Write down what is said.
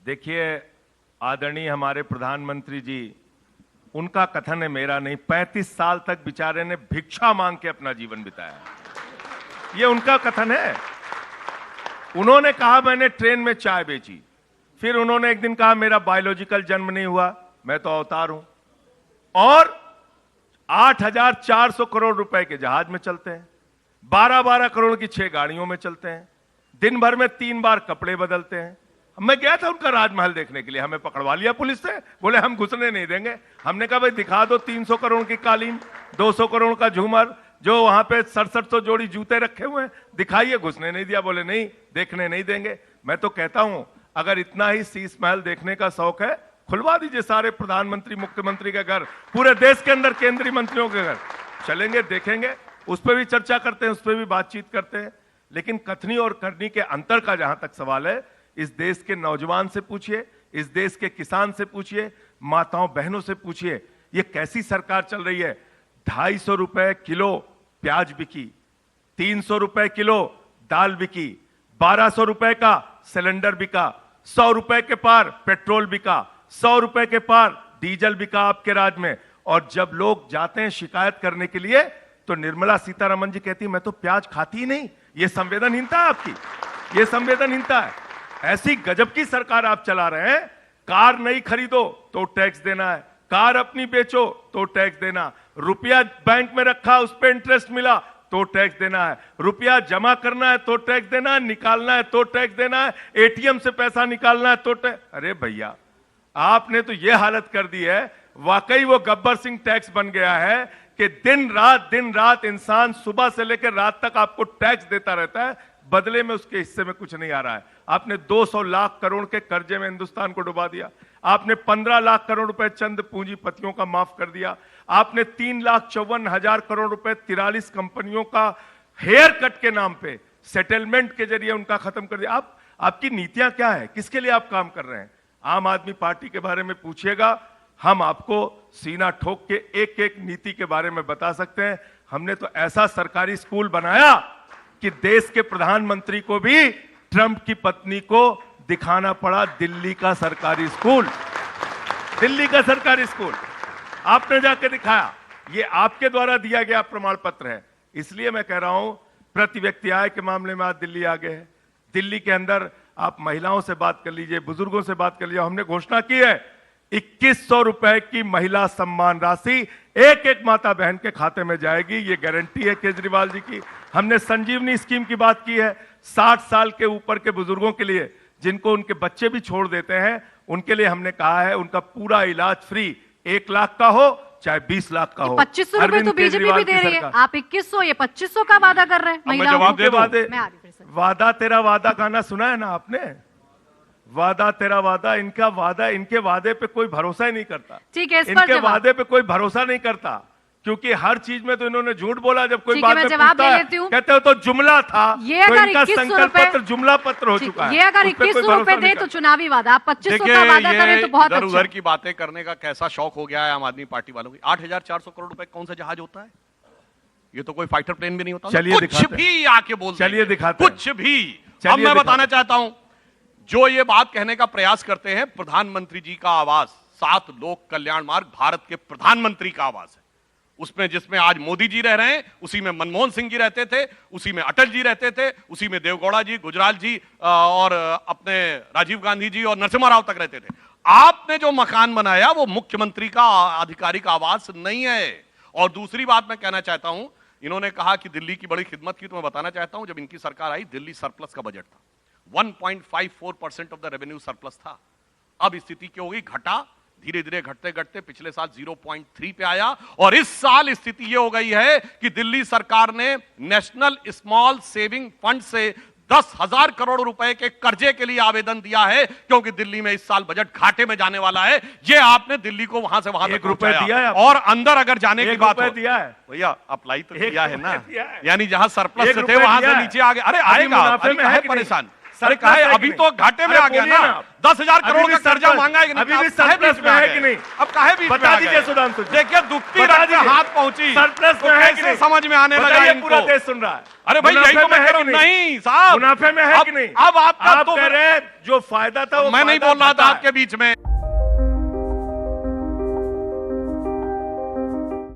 देखिए, आदरणीय हमारे प्रधानमंत्री जी, उनका कथन है, मेरा नहीं। 35 साल तक बेचारे ने भिक्षा मांग के अपना जीवन बिताया। ये उनका कथन है। उन्होंने कहा मैंने ट्रेन में चाय बेची, फिर उन्होंने एक दिन कहा मेरा बायोलॉजिकल जन्म नहीं हुआ, मैं तो अवतार हूं। और 8,400 करोड़ रुपए के जहाज में चलते हैं, 12-12 करोड़ की 6 गाड़ियों में चलते हैं, दिन भर में 3 बार कपड़े बदलते हैं। मैं गया था उनका राजमहल देखने के लिए, हमें पकड़वा लिया पुलिस से, बोले हम घुसने नहीं देंगे। हमने कहा भाई दिखा दो 300 करोड़ की कालीन, 200 करोड़ का झूमर, जो वहां पे 6700 जोड़ी जूते रखे हुए हैं, दिखाइए। घुसने नहीं दिया, बोले नहीं, देखने नहीं देंगे। मैं तो कहता हूं, अगर इतना ही शीश महल देखने का शौक है, खुलवा दीजिए सारे प्रधानमंत्री मुख्यमंत्री के घर, पूरे देश के अंदर केंद्रीय मंत्रियों के घर चलेंगे, देखेंगे, उस पर भी चर्चा करते हैं, उस पर भी बातचीत करते हैं। लेकिन कथनी और करनी के अंतर का जहां तक सवाल है, इस देश के नौजवान से पूछिए, इस देश के किसान से पूछिए, माताओं बहनों से पूछिए, ये कैसी सरकार चल रही है। 250 रुपए किलो प्याज बिकी, 300 रुपए किलो दाल बिकी, 1200 रुपए का सिलेंडर बिका, 100 रुपए के पार पेट्रोल बिका, 100 रुपए के पार डीजल बिका आपके राज्य में। और जब लोग जाते हैं शिकायत करने के लिए, तो निर्मला सीतारमण जी कहती मैं तो प्याज खाती ही नहीं। ये संवेदनहीनता है आपकी, ये संवेदनहीनता है। ऐसी गजब की सरकार आप चला रहे हैं। कार नहीं खरीदो तो टैक्स देना है, कार अपनी बेचो तो टैक्स देना, रुपया बैंक में रखा उस पर इंटरेस्ट मिला तो टैक्स देना है, रुपया जमा करना है तो टैक्स देना है, निकालना है तो टैक्स देना है, एटीएम से पैसा निकालना है तो टैक्स। अरे भैया, आपने तो यह हालत कर दी है, वाकई वो गब्बर सिंह टैक्स बन गया है कि दिन रात इंसान सुबह से लेकर रात तक आपको टैक्स देता रहता है, बदले में उसके हिस्से में कुछ नहीं आ रहा है। आपने 200 लाख करोड़ के कर्जे में हिंदुस्तान को डुबा दिया। आपने 15 लाख करोड़ रुपए चंद पूंजीपतियों का माफ कर दिया। आपने 3,54,000 करोड़ रुपए 43 कंपनियों का हेयर कट के नाम पे सेटलमेंट के जरिए उनका खत्म कर दिया। आपकी नीतियां क्या है, किसके लिए आप काम कर रहे हैं? आम आदमी पार्टी के बारे में पूछिएगा, हम आपको सीना ठोक के एक एक नीति के बारे में बता सकते हैं। हमने तो ऐसा सरकारी स्कूल बनाया कि देश के प्रधानमंत्री को भी ट्रंप की पत्नी को दिखाना पड़ा दिल्ली का सरकारी स्कूल। दिल्ली का सरकारी स्कूल आपने जाके दिखाया। ये आपके द्वारा दिया गया प्रमाण पत्र है। इसलिए मैं कह रहा हूं, प्रति व्यक्ति आय के मामले में आज दिल्ली आगे है। दिल्ली के अंदर आप महिलाओं से बात कर लीजिए, बुजुर्गों से बात कर लीजिए। हमने घोषणा की है 2100 रुपए की महिला सम्मान राशि एक एक माता बहन के खाते में जाएगी। ये गारंटी है केजरीवाल जी की। हमने संजीवनी स्कीम की बात की है, 60 साल के ऊपर के बुजुर्गों के लिए, जिनको उनके बच्चे भी छोड़ देते हैं, उनके लिए हमने कहा है उनका पूरा इलाज फ्री, 1 लाख का हो चाहे 20 लाख का हो। 2500 रुपए तो बीजेपी भी दे रही है, आप 2100, ये 2500 का वादा कर रहे हैं महिलाओं जवाब दे वादे। वादा तेरा वादा गाना सुना है ना आपने? वादा तेरा वादा, इनका वादा, इनके वादे पे कोई भरोसा ही नहीं करता। ठीक है, इनके वादे पे कोई भरोसा नहीं करता, क्योंकि हर चीज में तो इन्होंने झूठ बोला। जब कोई बात में पूछता है, कहते हो तो जुमला था। ये अगर 2100 पत्र जुमला पत्र हो चुका है। ये अगर 2100 रुपए दे तो चुनावी वादा, आप 2500 का वादा करें तो बहुत अच्छा। उधर की बातें करने का कैसा शौक हो गया है आम आदमी पार्टी वालों की। 8,400 करोड़ रुपए कौन सा जहाज होता है? ये तो कोई फाइटर प्लेन भी नहीं होता। चलिए कुछ भी आके बोल, चलिए दिखाते, कुछ भी। अब मैं बताना चाहता हूं, जो ये बात कहने का प्रयास करते हैं, प्रधानमंत्री जी का आवास 7 लोक कल्याण मार्ग भारत के प्रधानमंत्री का आवास है। उसमें जिसमें आज मोदी जी रह रहे हैं, उसी में मनमोहन सिंह जी रहते थे, उसी में अटल जी रहते थे, उसी में देवगौड़ा जी, गुजराल जी और अपने राजीव गांधी जी और नरसिम्हा राव तक रहते थे। आपने जो मकान बनाया वो मुख्यमंत्री का आधिकारिक आवास नहीं है। और दूसरी बात मैं कहना चाहता हूं, इन्होंने कहा कि दिल्ली की बड़ी खिदमत की, तो मैं बताना चाहता हूं, जब इनकी सरकार आई, दिल्ली सरप्लस का बजट था, 1.54% ऑफ द रेवेन्यू सरप्लस था। अब स्थिति क्या होगी? घटा, धीरे धीरे घटते घटते पिछले साल 0.3 पे आया। और इस साल स्थिति यह हो गई है कि दिल्ली सरकार ने नेशनल स्मॉल सेविंग फंड से 10,000 करोड़ रुपए के कर्जे के लिए आवेदन दिया है, क्योंकि दिल्ली में इस साल बजट घाटे में जाने वाला है। ये आपने दिल्ली को वहां से वहां तक दिया है। और अंदर अगर जाने की बात हो, दिया है भैया अप्लाई तो किया है ना, यानी जहाँ सरप्लस थे वहां से नीचे आ गए। अरे आएगा, परेशान अरे कहा है, अभी तो घाटे में आ गया ना, 10,000 करोड़ का कर्जा मांगा है कि नहीं? अभी भी अब काहे सरप्लस बीच में आ है गए? कि नहीं? अब काहे बीच में बता आ दीजिए गए? सुधांशु जी। देखिए दुखती बता रात में दीजिए। हाथ पहुंची, सरप्लस तो में है कि कैसे नहीं? समझ में आने लगा बताइए, इनको? पूरा देश सुन रहा है। अरे भाई यही तो मुनाफे मैं में कह है रहा कि हूं, नहीं साहब, मुनाफे में है कि नहीं? अब आपका आप तो कह रहे हैं जो फायदा था वो मैं नहीं फायदा बोल रहा था घटा है। आपके बीच में।